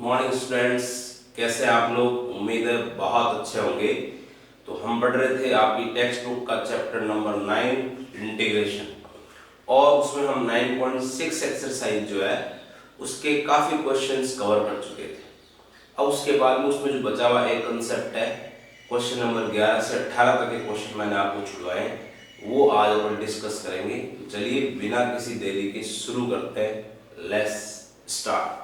Morning students, कैसे आप लोग? उम्मीद है बहुत अच्छे होंगे। तो हम पढ़ रहे थे आपकी टेक्स्ट बुक का चैप्टर नंबर 9 इंटीग्रेशन, और उसमें हम 9.6 एक्सरसाइज जो है उसके काफ़ी क्वेश्चंस कवर कर चुके थे। अब उसके बाद में उसमें जो बचा हुआ एक कंसेप्ट है, क्वेश्चन नंबर 11 से 18 तक के क्वेश्चन मैंने आपको छुड़वाए, वो आज अपन डिस्कस करेंगे। तो चलिए बिना किसी देरी के शुरू करते हैं। Let's start.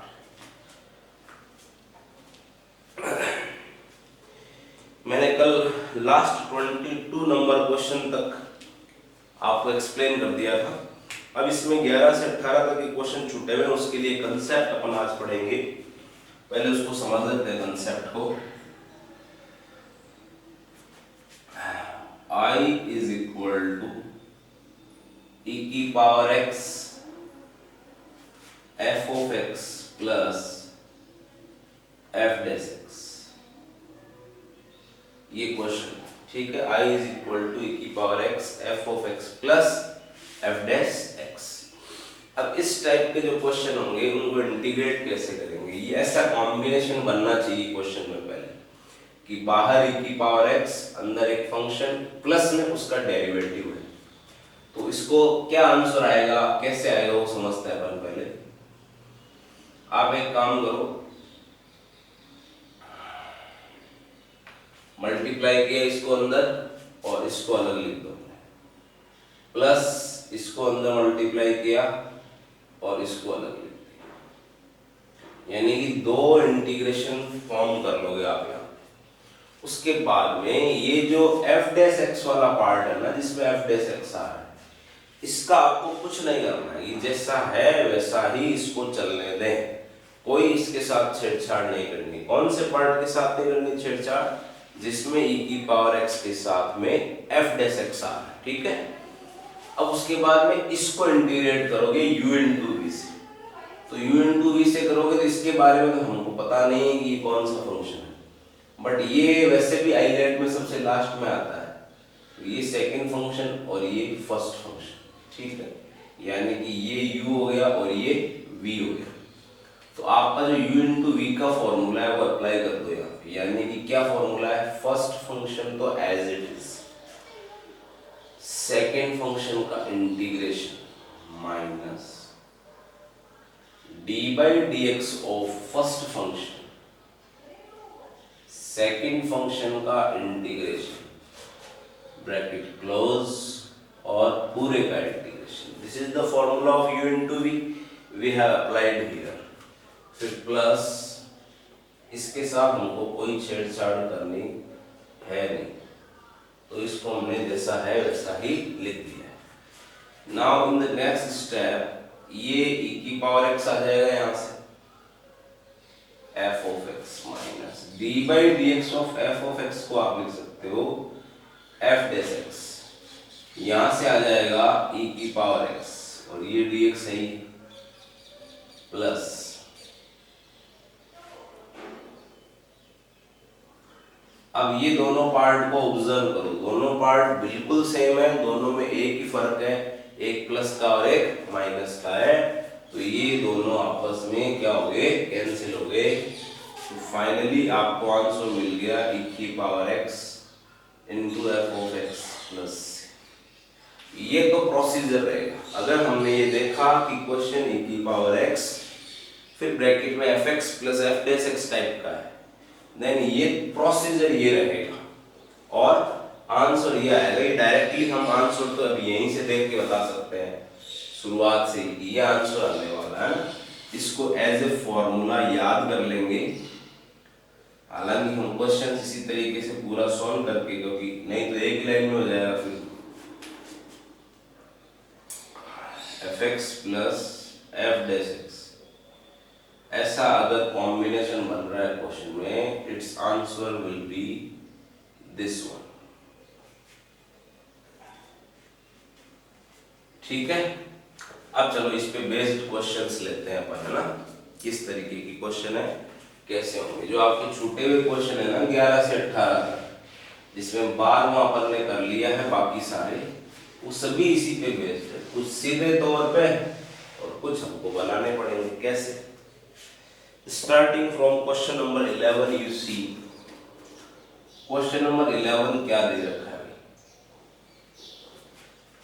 मैंने कल लास्ट 22 नंबर क्वेश्चन तक आपको एक्सप्लेन कर दिया था। अब इसमें 11 से 18 तक के क्वेश्चन छूटे हुए, उसके लिए कंसेप्ट अपन आज पढ़ेंगे। पहले उसको समझ लेते हैं कंसेप्ट को। I is equal to e की power x f of x plus f dash x, ये क्वेश्चन ठीक है। I is equal to e की power x f of x plus f dash x। अब इस टाइप के जो क्वेश्चन होंगे उनको इंटीग्रेट कैसे करेंगे, ये ऐसा कॉम्बिनेशन बनना चाहिए क्वेश्चन में पहले कि बाहर e की पावर x, अंदर एक फंक्शन, प्लस में उसका डेरिवेटिव है। तो इसको क्या आंसर आएगा, कैसे आएगा, वो समझते हैं अपन पहले। आप एक काम करो, मल्टीप्लाई किया इसको अंदर और इसको अलग लिख दो, प्लस इसको अंदर मल्टीप्लाई किया और इसको अलग लिख दिया, यानी कि दो इंटीग्रेशन फॉर्म कर लोगे आप यहाँ। उसके बाद में ये जो f डैश x वाला पार्ट है ना, जिसमें f डैश x आ रहा है, इसका आपको कुछ नहीं करना है, ये जैसा है वैसा ही इसको चलने दें, कोई इसके साथ छेड़छाड़ नहीं करनी। कौन से पार्ट के साथ नहीं करनी छेड़छाड़? जिसमें e की पावर x के साथ में f डैश x आ रहा है, ठीक है। अब उसके बाद में इसको इंटीग्रेट करोगे u इंटू v से। तो u इंटू v से करोगे तो इसके बारे में तो हमको पता नहीं है कि ये कौन सा फंक्शन है, बट ये वैसे भी आईलेट में सबसे लास्ट में आता है। तो ये सेकंड फंक्शन और ये फर्स्ट फंक्शन, ठीक है। यानी कि ये u हो गया और ये v हो गया। तो आपका जो u इंटू वी का फॉर्मूला है वो अप्लाई कर दो यहाँ पे। यानी कि क्या फॉर्मूला है? फर्स्ट फंक्शन तो as it is, second function का integration minus D by D X of first function, second function का इंटीग्रेशन, ब्रैकेट क्लोज, और पूरे का integration. This is the formula of u into V, V have applied here. फिर plus इसके साथ हमको कोई छेड़छाड़ करनी है नहीं, तो इसको हमने जैसा है वैसा ही लिख दिया है। Now in the next step ये e की पावर x आ जाएगा यहाँ से, f of x minus d by D X of f of x को आप लिख सकते हो f डैश x। यहाँ से आ जाएगा e की पावर x और ये dx है प्लस अब ये दोनों पार्ट को ऑब्जर्व करो, दोनों पार्ट बिल्कुल सेम है, दोनों में एक ही फर्क है, एक प्लस का और एक माइनस का है। तो ये दोनों आपस में क्या हो गए? कैंसिल हो गए। तो फाइनली आपको आंसर मिल गया e की power x into f of x plus. ये तो प्रोसीजर रहेगा। अगर हमने ये देखा कि क्वेश्चन e की पावर x फिर ब्रैकेट में fx plus f dash x type का है, देन ये प्रोसीजर ये रहेगा और आंसर ये आएगा। ये डायरेक्टली हम आंसर तो अभी यहीं से देख के बता सकते हैं, शुरुआत से ये आंसर आने वाला है। इसको एज ए फॉर्मूला याद कर लेंगे, हालांकि हम क्वेश्चन इसी तरीके से पूरा सॉल्व करके, क्योंकि नहीं तो एक लाइन में हो जाएगा। फिर fx plus f dash x, ऐसा अगर कॉम्बिनेशन बन रहा है क्वेश्चन में, it's answer will be this one, ठीक है। अब चलो इस पे बेस्ड क्वेश्चंस लेते हैं अपन, है ना। किस तरीके की क्वेश्चन है, कैसे होंगे। जो आपके छूटे हुए क्वेश्चन है ना 11 से 18 तक, जिसमें 12वां अपन ने कर लिया है, बाकी सारे वो सभी इसी पे बेस्ड है। कुछ सीधे तौर पे और कुछ हमको बनाने पड़ेंगे। कैसे? Starting from question number 11 you see, question number 11 क्या दे रखा है?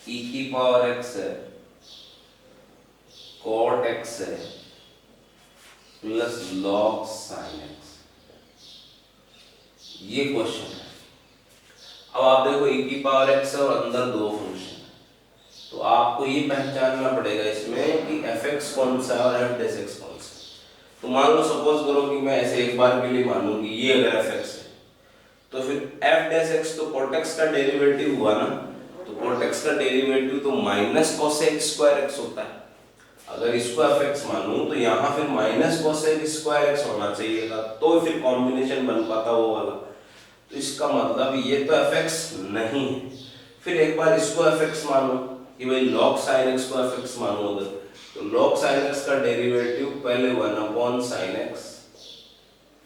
e की पावर x है, cot x है, प्लस log sin x, ये क्वेश्चन है। अब आप देखो e की पावर x है और अंदर दो फंक्शन है, तो आपको ये पहचानना पड़ेगा इसमें कि fx कौन सा है और f डैश x कौन सा है। तो मान लो सपोज करो कि मैं ऐसे एक बार के लिए मानूं कि ये अगर fx है, तो फिर f डैश x तो cot x का डेरिवेटिव हुआ ना, तो cot x का डेरिवेटिव तो माइनस cosec स्क्वायर x होता है। अगर इसको fx मानूं तो यहाँ फिर माइनस cosec स्क्वायर x होना चाहिए था, तो फिर कॉम्बिनेशन बन पाता वो वाला। तो इसका मतलब ये तो fx नहीं है। फिर एक बार इसको fx मानो कि भाई log sin x को fx मानो, अगर तो log sin x का डेरिवेटिव पहले 1/sin x,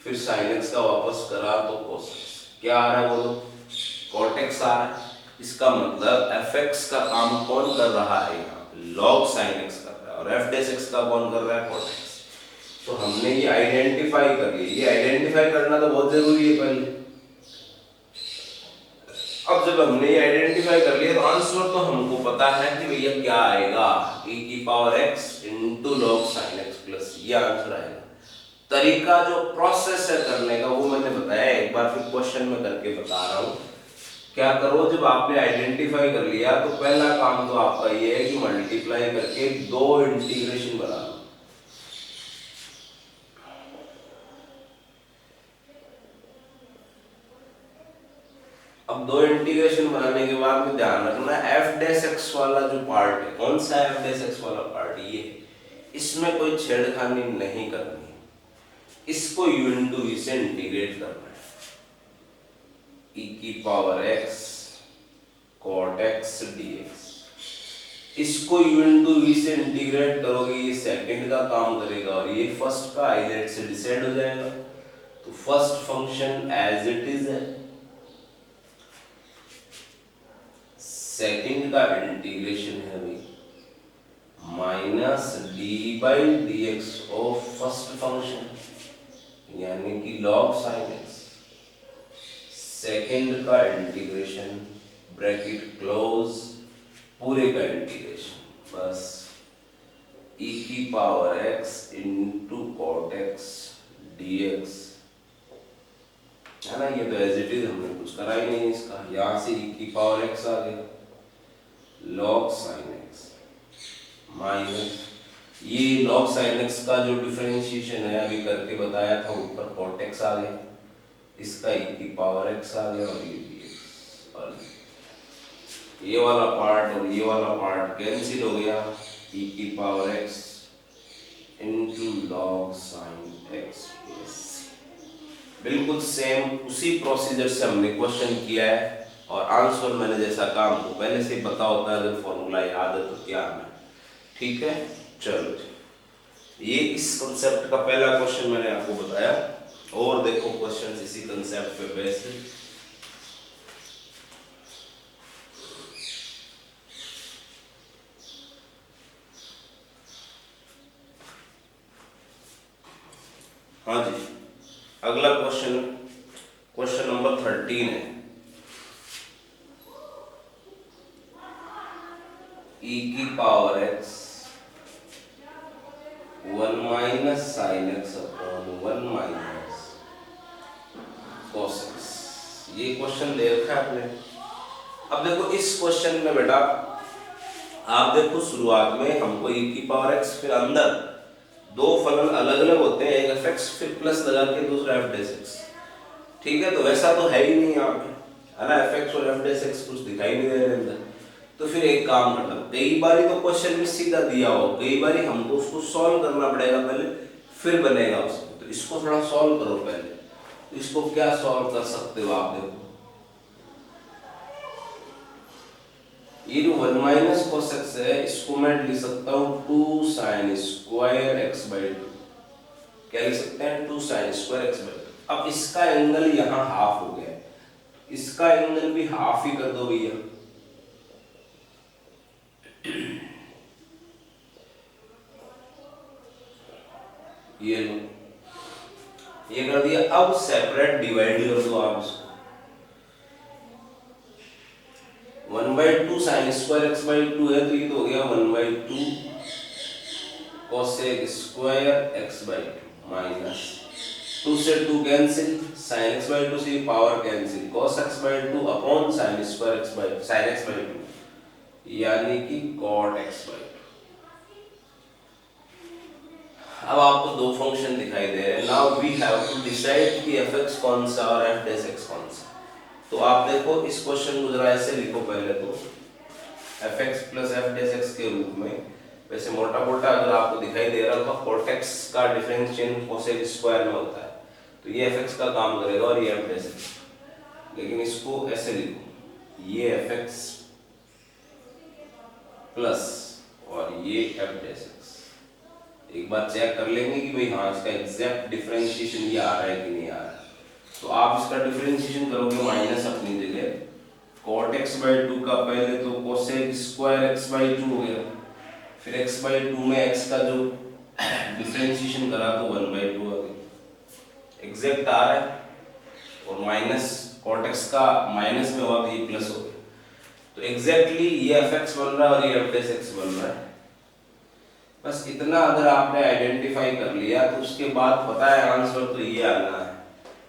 फिर sin x का वापस करा तो cos x, क्या आ रहा है बोलो? cot x आ रहा है। इसका मतलब fx का काम कौन कर रहा है यहाँ? log sin x कर रहा है, और f डैश x का कौन कर रहा है? cot x। तो हमने ये आइडेंटिफाई कर लिया। ये आइडेंटिफाई करना तो बहुत जरूरी है पहले। अब जब हमने ये आइडेंटिफाई कर लिया तो आंसर तो हमको पता है कि भैया क्या आएगा, e की power x into log sin x plus, ये आंसर आएगा। तरीका जो प्रोसेस है करने का वो मैंने बताया, एक बार फिर क्वेश्चन में करके बता रहा हूँ। क्या करो, जब आपने आइडेंटिफाई कर लिया तो पहला काम तो आपका ये है कि मल्टीप्लाई करके दो इंटीग्रेशन बना लो। अब दो इंटीग्रेशन बनाने के बाद में ध्यान रखना f डैश x वाला जो पार्ट है, कौन सा f डैश x वाला पार्ट, ये इसमें कोई छेड़खानी नहीं करनी है, इसको u इंटू v से इंटीग्रेट करना है। e की power x cot x dx, इसको u इंटू v से इंटीग्रेट करोगे, ये सेकंड का काम करेगा और ये फर्स्ट का आइलेट से डिसाइड हो जाएगा। तो first function as it is है, सेकंड का इंटीग्रेशन है भाई minus D by D X of first function, यानी कि log sin x, सेकंड का इंटीग्रेशन ब्रैकेट क्लोज, पूरे का इंटीग्रेशन बस e की power x into cot x dx, है ना। ये तो एज इट इज हमने कुछ करा ही नहीं इसका, यहाँ से e की पावर x आ गया log sin x माइनस ये log sin x का जो डिफरेंशिएशन है अभी करके बताया था, ऊपर cot x आ गया, इसका e की पावर x आ गया और ये dx, और ये वाला पार्ट और ये वाला पार्ट कैंसिल हो गया, e की power x into log sin x plus. बिल्कुल सेम उसी प्रोसीजर से हमने क्वेश्चन किया है, और आंसर मैंने जैसा काम को पहले से पता होता है, अगर फॉर्मूला याद है तो क्या है, ठीक है। चलो ये इस कंसेप्ट का पहला क्वेश्चन मैंने आपको बताया, और देखो क्वेश्चन इसी कंसेप्ट पे बेस्ड है। हाँ जी, अगला क्वेश्चन, क्वेश्चन नंबर 13 है। e की power x 1 minus sine x upon 1 minus cos x, ये क्वेश्चन दे रखा है आपने। अब देखो इस क्वेश्चन में बेटा आप देखो शुरुआत में हमको e की पावर x, फिर अंदर दो फलन अलग अलग होते हैं, एक fx फिर प्लस लगा के दूसरा f डैश x, ठीक है। तो वैसा तो है ही नहीं यहाँ पे, है ना, fx और f डैश x कुछ दिखाई नहीं दे रहे अंदर। तो फिर एक काम करना, कई बारी तो क्वेश्चन में सीधा दिया हो, कई बारी हमको उसको सॉल्व करना पड़ेगा पहले, फिर बनेगा उसको। तो इसको थोड़ा सॉल्व करो पहले। तो इसको क्या सॉल्व कर सकते हो आप, देखो ये जो 1 माइनस cos x है, इसको मैं लिख सकता हूँ 2 sin स्क्वायर x बाई 2, क्या लिख सकते हैं 2 sin स्क्वायर x बाई 2। अब इसका एंगल यहाँ हाफ हो गया, इसका एंगल भी हाफ ही कर दो भैया, ये लो ये कर दिया। अब सेपरेट डिवाइड कर दो आप इसको। 1/2 sine square X by two है, तो ये तो हो गया 1/2 cosec square X by two minus 2 से 2 cancel, sine X by two से power cancel, cos X by two upon sine square X by sine X by two, यानी कि कॉट एक्स बाई टू। अब आपको दो फंक्शन दिखाई दे रहे हैं। Now we have to decide कि एफ एक्स कौन सा और एफ डैश एक्स कौन सा। तो आप देखो इस क्वेश्चन को जरा ऐसे लिखो पहले तो, F x plus F dash x के रूप में। वैसे मोटा मोटा अगर आपको दिखाई दे रहा होगा कॉट एक्स का डिफरेंशिएशन कोसेक स्क्वायर में होता है, तो ये एफ एक्स का काम करेगा और ये एफ डैश एक्स। लेकिन इसको ऐसे लिखो, ये एफ एक्स प्लस और ये एफ डैश एक्स। एक बार चेक कर लेंगे कि भाई हाँ इसका एग्जैक्ट डिफरेंशिएशन ये आ रहा है कि नहीं आ रहा है। तो आप इसका डिफरेंशिएशन करोगे माइनस अपनी जगह cot x बाई टू का पहले तो cosec square X by to हो गया, फिर x बाई टू में x का जो डिफरेंशिएशन करा तो 1/2 आ गया, एग्जैक्ट आ रहा है। और माइनस cot x का माइनस में हुआ तो ये प्लस हो गया। तो एग्जैक्टली ये fx बन रहा है और ये f डैश x बन रहा है। बस इतना अगर आपने आइडेंटिफाई कर लिया तो उसके बाद पता है आंसर तो ये आना है,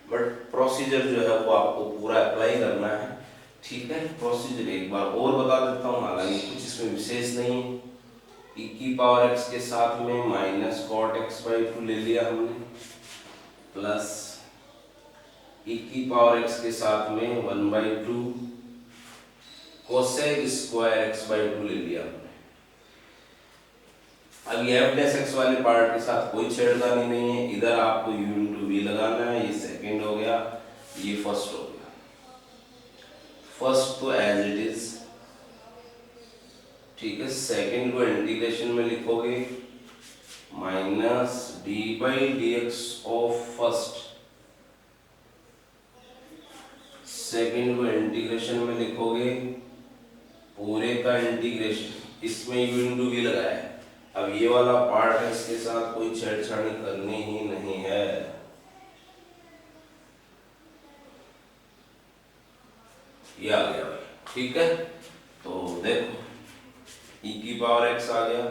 बट प्रोसीजर जो है वो आपको पूरा अप्लाई करना है। ठीक है, प्रोसीजर एक बार और बता देता हूँ, हालांकि कुछ इसमें विशेष नहीं है। e की पावर x के साथ में minus cot X by two ले लिया हमने, प्लस e की पावर x के साथ में 1/2 cosec square X by two ले लिया हमने। अब ये एफ डैश एक्स वाले पार्ट के साथ कोई छेड़खानी नहीं है, इधर आपको u इंटू वी लगाना है। ये सेकंड हो गया, ये फर्स्ट हो गया। फर्स्ट तो एज इट इज, ठीक है। सेकंड को इंटीग्रेशन में लिखोगे minus D by D X of first, second को इंटीग्रेशन में लिखोगे पूरे का इंटीग्रेशन, इसमें u इंटू वी लगाया है। अब ये वाला पार्ट है, इसके साथ कोई छेड़छाड़ी करनी ही नहीं है। ये आ गया भाई, ठीक है। तो देखो e की पावर x आ गया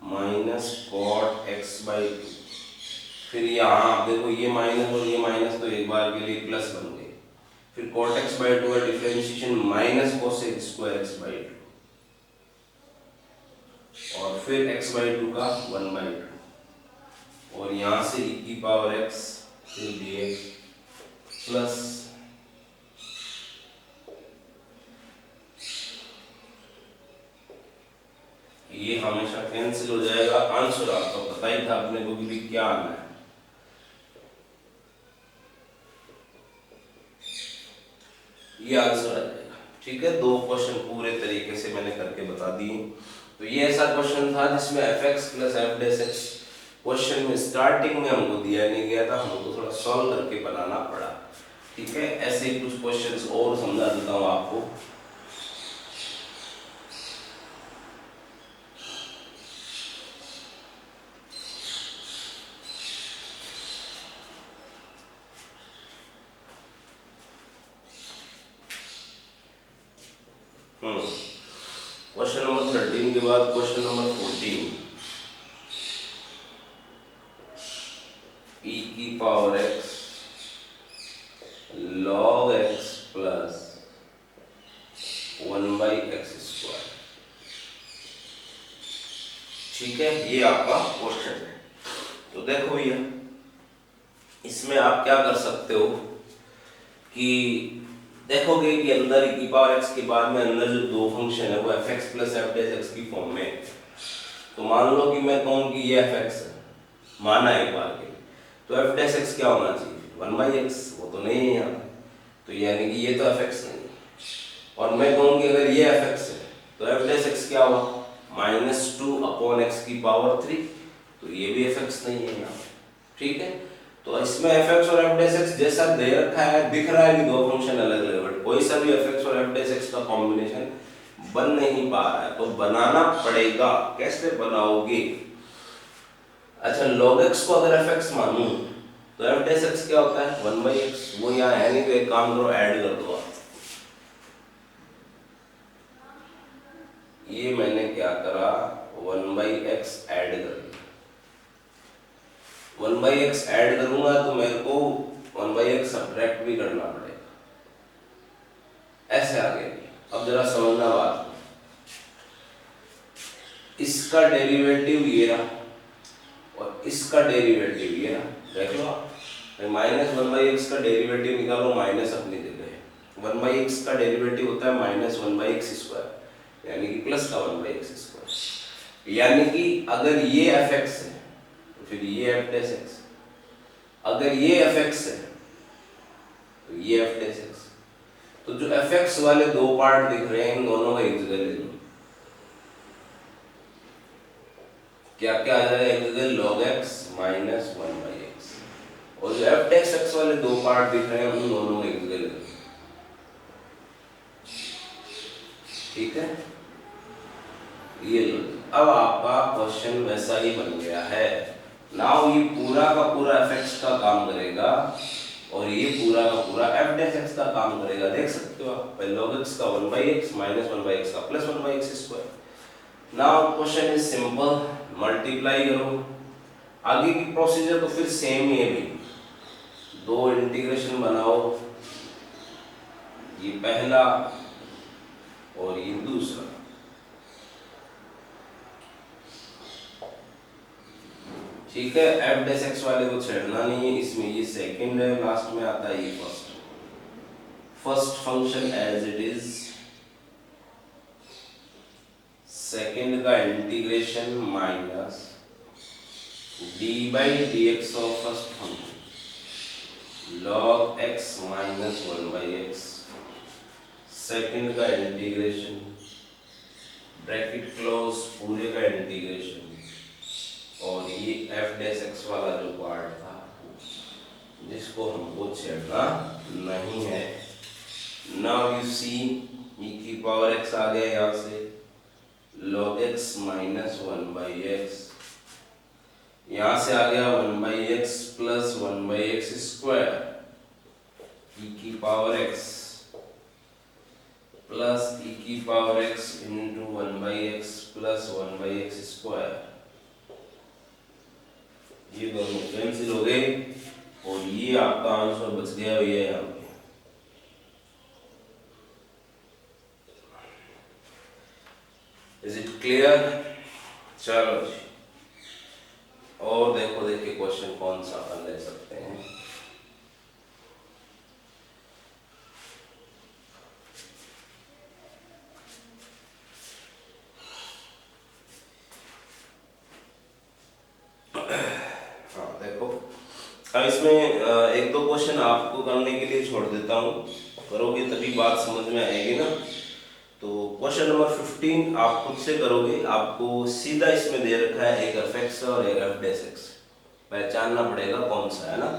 minus cot x by two, फिर यहाँ आप देखो ये माइनस और ये माइनस तो एक बार के लिए प्लस बन गए, फिर कॉट x बाई टू का differentiation minus cosec square x by to, और फिर x बाई टू का 1/2, और यहाँ से e की पावर x फिर dx प्लस ये हमेशा कैंसिल हो जाएगा। आंसर आपको पता ही था अपने को भी क्या आना है, ये आंसर आ जाएगा। ठीक है, दो क्वेश्चन पूरे तरीके से मैंने करके बता दिए। तो ये ऐसा क्वेश्चन था जिसमें F x plus F dash x question में स्टार्टिंग में हमको दिया नहीं गया था, हमको थोड़ा सॉल्व करके बनाना पड़ा। ठीक है, ऐसे ही कुछ क्वेश्चंस और समझा देता हूँ आपको। क्वेश्चन नंबर 13 के बाद क्वेश्चन नंबर 14, e की power x log x plus 1/x²। ठीक है, ये आपका क्वेश्चन है। तो देखो भैया, इसमें आप क्या कर सकते हो कि देखोगे कि अंदर e की पावर x के बाद में अंदर जो दो फंक्शन है वो f(x) plus f dash x की फॉर्म में है। तो मान लो कि मैं कहूँ कि ये f(x) है, माना एक बार के, तो f डैश x क्या होना चाहिए 1/x, वो तो नहीं है यहाँ, तो यानी कि ये तो f(x) नहीं है। और मैं कहूँ कि अगर ये f(x) है तो f डैश x क्या हुआ -2/x की पावर 3, तो ये भी f(x) नहीं है यहाँ। ठीक है, तो इसमें f(x) और f डैश x जैसा दे रखा है, दिख रहा है कि दो फंक्शन अलग अलग, बट कोई सा भी f(x) और f डैश x का कॉम्बिनेशन बन नहीं पा रहा है, तो बनाना पड़ेगा। कैसे बनाओगे? अच्छा, log x को अगर f(x) मानूं तो एफ डैश एक्स क्या होता है 1/x, वो यहाँ है नहीं तो एक काम करो ऐड कर दो आप। ये मैंने क्या करा 1/x ऐड कर दिया। 1/x ऐड करूंगा तो मेरे को 1/x सब्ट्रैक्ट भी करना पड़ेगा, ऐसे आगे। अब जरा समझना बात, इसका डेरिवेटिव ये रहा और इसका डेरिवेटिव ये रहा, देख लो आप। -1/x का डेरिवेटिव निकालो, माइनस अपनी जगह है। 1/x का डेरिवेटिव होता है -1/x², यानी कि प्लस का 1/x²। यानी कि अगर ये fx है तो फिर ये f डैश x, अगर ये fx है तो ये f डैश x। तो जो fx वाले दो पार्ट दिख रहे हैं इन दोनों का एक जगह ले लो, क्या क्या आ जाएगा एक जगह log x माइनस 1/x, और जो f डैश x वाले दो पार्ट दिख रहे हैं उन दोनों को एक जगह ले लो, ठीक है। ये लो, अब आपका क्वेश्चन वैसा ही बन गया है। नाउ ये पूरा का पूरा fx का काम करेगा और ये पूरा का पूरा f डैश x का काम करेगा, देख सकते हो आप। log x का 1/x माइनस 1/x का plus 1/x²। Now question is simple, multiply करो। आगे की प्रोसीजर तो फिर सेम ही है भी, दो इंटीग्रेशन बनाओ, ये पहला और ये दूसरा। ठीक है, f डैश x वाले को छेड़ना नहीं है, इसमें ये सेकंड है, लास्ट में आता है ये first function as it is. Second का integration minus d/dx of first function log x minus 1/x। Second का इंटीग्रेशन ब्रैकेट क्लोज पूरे का इंटीग्रेशन, और ये f डैश x वाला जो पार्ट था जिसको हमको छेड़ना नहीं है। नाउ यू सी e की पावर x आ गया यहाँ से, log x माइनस 1/x, यहाँ से आ गया 1/x प्लस 1/x², e की पावर x प्लस e की power x into 1/x plus 1/x²। ये दोनों कैंसिल हो गए और ये आपका आंसर बच गया भैया यहाँ पे। Is it clear? चलो जी, और देखो देखिए क्वेश्चन कौन सा अपन ले सकते हैं। अब इसमें एक दो क्वेश्चन आपको करने के लिए छोड़ देता हूँ, करोगे तभी बात समझ में आएगी ना। तो क्वेश्चन नंबर 15 आप खुद से करोगे, आपको सीधा इसमें दे रखा है एक fx और एक f डैश x, पहचानना पड़ेगा कौन सा है ना।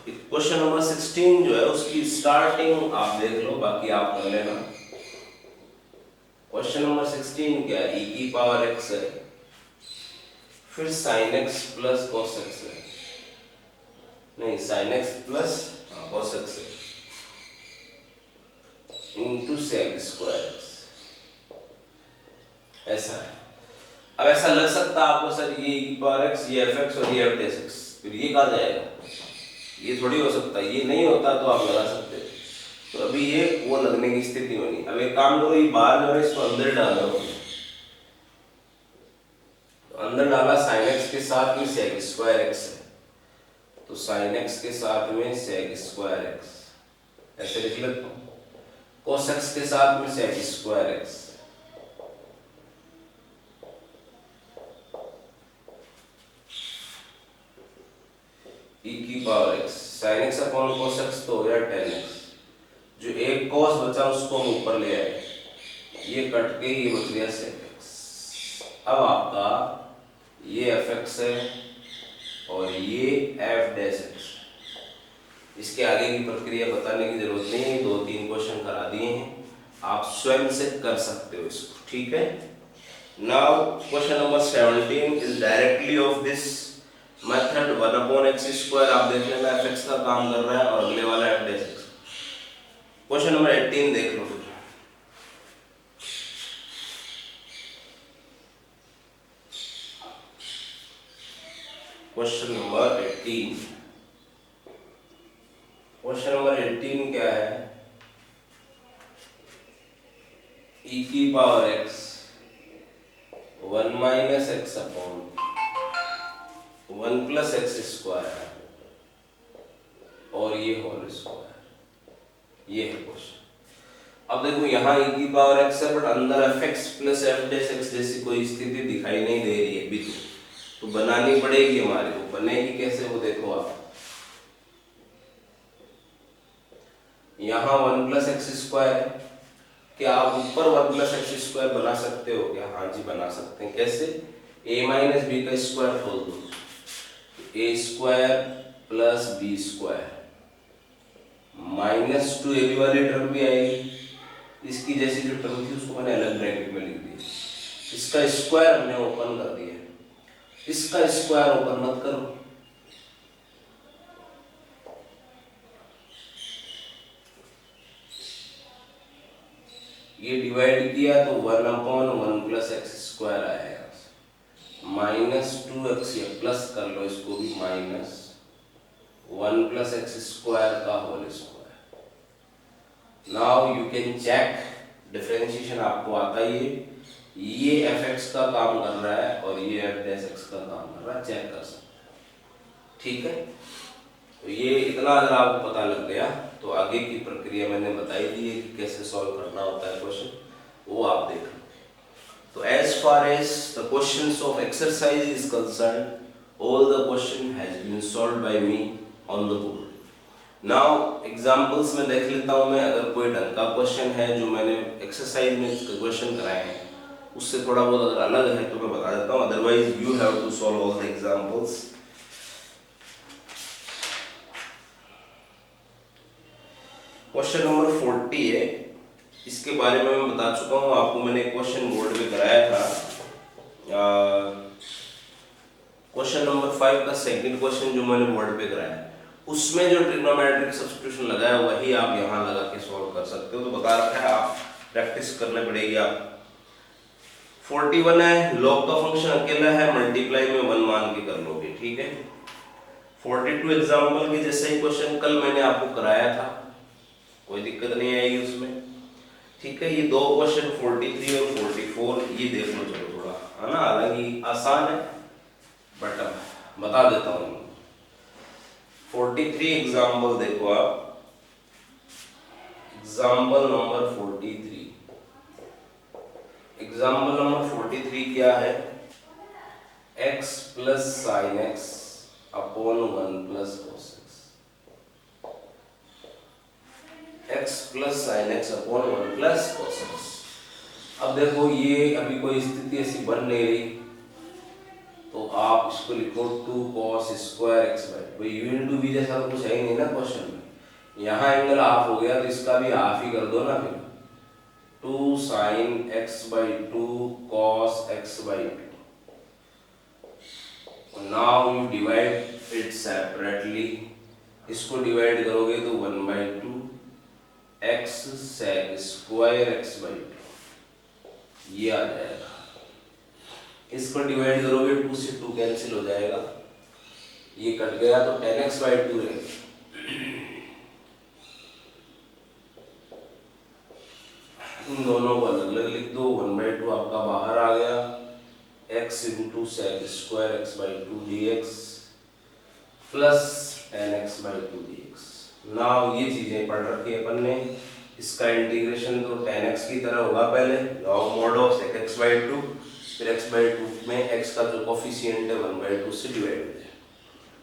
क्वेश्चन नंबर 16 जो है उसकी स्टार्टिंग आप देख लो, बाकी आप कर लेना। क्वेश्चन नंबर 16 क्या है, e की पावर x है, फिर sin x plus cos x है, नहीं sin x plus cos x है, इंटू sec², ऐसा है। अब ऐसा लग सकता है आपको सर ये e की पावर x, ये fx और ये f डैश x, फिर ये कहा जाएगा, ये थोड़ी हो सकता, ये नहीं होता तो आप लगा सकते। तो अभी ये वो लगने की स्थिति बनी। अब एक काम करो, ये बाहर जो है इसको अंदर डालो, अंदर डाला sin x के साथ में sec² x है, तो sin x के साथ में sec² x, ऐसे लिख लेता हूँ। cos x के साथ में sec² x, e की power x, sin x upon cos x तो हो गया tan x, जो एक cos बचा उसको हम ऊपर ले आए, ये कट के ये बच गया sec x। अब आपका ये fx है और ये f डैश x, इसके आगे की प्रक्रिया बताने की जरूरत नहीं है, 2-3 क्वेश्चन करा दिए हैं, आप स्वयं से कर सकते हो इसको, ठीक है। Now question number 17 is directly of this method 1/x x square आप देख लेना एफ एक्स का काम कर रहा है और अगले वाला F dash x. Question number 18 देख लो। क्वेश्चन नंबर 18, क्वेश्चन नंबर 18 क्या है? e की power x 1 minus x upon 1 plus X square और ये होल स्क्वायर, ये है क्वेश्चन। अब देखो यहाँ e की पावर x है बट अंदर F x plus F dash x जैसी कोई स्थिति दिखाई नहीं दे रही है अभी तो बनानी पड़ेगी हमारे को। बनेगी कैसे वो देखो आप, यहाँ 1 प्लस एक्स स्क्वायर है, क्या आप ऊपर 1 प्लस एक्स स्क्वायर बना सकते हो क्या? हाँ जी बना सकते हैं। कैसे? a माइनस बी का स्क्वायर खोल दो, a square plus B square minus 2ab वाली टर्म भी आएगी, इसकी जैसी जो टर्म थी उसको मैंने अलग ब्रैकेट में लिख दिया, इसका स्क्वायर हमने ओपन कर दिया, इसका स्क्वायर ओपन मत करो। ये डिवाइड किया तो 1 अपॉन 1 प्लस एक्स स्क्वायर आएगा, माइनस 2x, या प्लस कर लो इसको भी, माइनस 1 प्लस एक्स स्क्वायर का whole square. Now you can check, differentiation आपको आता ही है, ये एफ एक्स का काम कर रहा है और ये एफ डैश एक्स का काम कर रहा है, चेक कर सकते हैं। ठीक है, तो ये इतना अगर आपको पता लग गया तो आगे की प्रक्रिया मैंने बताई दी है कि कैसे सॉल्व करना होता है क्वेश्चन, वो आप देख लो। तो as far as the questions of exercise is concerned, all the question has been solved by me on the board. Now examples में देख लेता हूँ मैं, अगर कोई ढंग का क्वेश्चन है जो मैंने एक्सरसाइज में क्वेश्चन कराए हैं उससे थोड़ा बहुत अगर अलग है तो मैं बता देता हूँ, otherwise you have to solve all the examples. Question number 40 है, इसके बारे में मैं बता चुका हूँ आपको, मैंने क्वेश्चन बोर्ड पे कराया था। क्वेश्चन नंबर 5 का सेकंड क्वेश्चन जो मैंने बोर्ड पे कराया उसमें जो ट्रिग्नोमेट्रिक सब्स्टिट्यूशन लगाया वही आप यहाँ लगा के सॉल्व कर सकते हो, तो बता रखा है, आप प्रैक्टिस करने पड़ेगी आप। 41 है, लॉग का फंक्शन अकेला है, मल्टीप्लाई में 1 मान के कर लोगे, ठीक है। 42 एग्जाम्पल के जैसे ही क्वेश्चन कल मैंने आपको कराया था, कोई दिक्कत नहीं आएगी उसमें, ठीक है। ये दो क्वेश्चन 43 और 44 ये देख लो चलो थोड़ा, है ना, हालांकि आसान है बट बता देता हूँ। 43 एग्जाम्पल देखो आप, एग्जाम्पल नंबर 43, एग्जाम्पल नंबर 43 क्या है? x plus sine x upon 1 plus cos x plus sine x upon 1 plus cos x. अब देखो ये अभी कोई स्थिति ऐसी बन नहीं रही तो आप इसको लिखो 2 cos स्क्वायर एक्स बाई, कोई u इंटू वी जैसा तो कुछ है ही नहीं ना क्वेश्चन में। यहाँ एंगल हाफ हो गया तो इसका भी हाफ ही कर दो ना, फिर 2 sine X by 2 cos X by 2। Now you divide it separately, इसको डिवाइड करोगे तो 1 by 2 X sec square X by 2 ये आ जाएगा। इसको डिवाइड करोगे 2 से 2 कैंसिल हो जाएगा, ये कट गया तो 10x बाई 2 रहेगा। इन दोनों को अलग अलग लिख दो, 1 बाई 2 आपका बाहर आ गया, x into sec square X by 2 dx plus 10x by 2 dx। Now ये चीजें पढ़ रखी है अपन ने, इसका इंटीग्रेशन तो 10x की तरह होगा, पहले log mod of sec X by 2, फिर x बाई 2 में x का जो कोफिशिएंट है 1 बाई 2 से डिवाइड हो जाए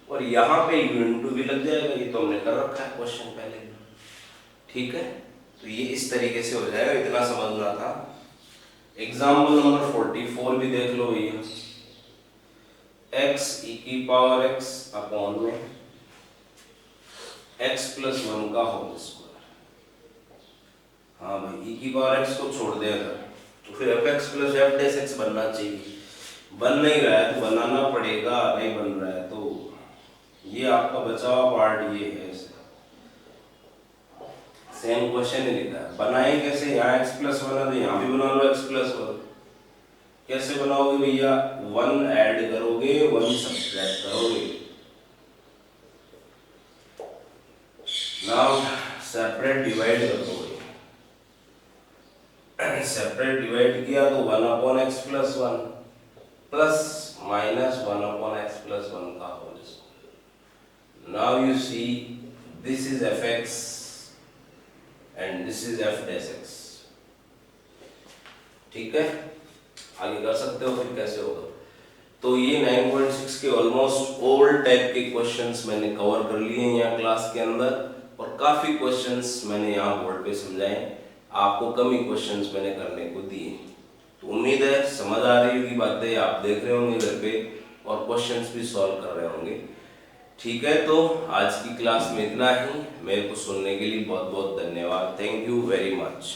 और यहाँ पे u इंटू भी लग जाएगा, ये तो हमने कर रखा है क्वेश्चन पहले, ठीक है। तो ये इस तरीके से हो जाएगा, इतना समझना था। एग्जाम्पल नंबर 44 भी देख लो भैया, x e की पावर x अपॉन में x प्लस 1 का होल स्क्वायर। हाँ भाई, e की पावर x को छोड़ दे अगर तो फिर F x plus F dash x बनना चाहिए, बन नहीं रहा है तो बनाना पड़ेगा, नहीं बन रहा है तो ये आपका बचा हुआ पार्ट ये है। सेम क्वेश्चन ही लिखा है, बनाए कैसे, यहाँ x+1 है तो यहाँ भी बना लो x+1। कैसे बनाओगे भैया, 1 ऐड करोगे 1 सब्ट्रैक्ट करोगे। नाउ सेपरेट डिवाइड करोगे, सेपरेट डिवाइड किया तो 1/x+1 प्लस माइनस 1/x+1 का whole square. Now you see this is fx and this is f'(x). ठीक है, आगे कर सकते हो फिर कैसे होगा। तो ये 9.6 के ऑलमोस्ट ऑल टाइप के क्वेश्चंस मैंने कवर कर लिए हैं यहाँ क्लास के अंदर, और काफी क्वेश्चंस मैंने यहाँ बोर्ड पे समझाए, आपको कम ही क्वेश्चंस मैंने करने को दिए। तो उम्मीद है समझ आ रही होगी बातें, आप देख रहे होंगे घर पे और क्वेश्चंस भी सॉल्व कर रहे होंगे। ठीक है, तो आज की क्लास में इतना ही। मेरे को सुनने के लिए बहुत बहुत धन्यवाद। Thank you very much.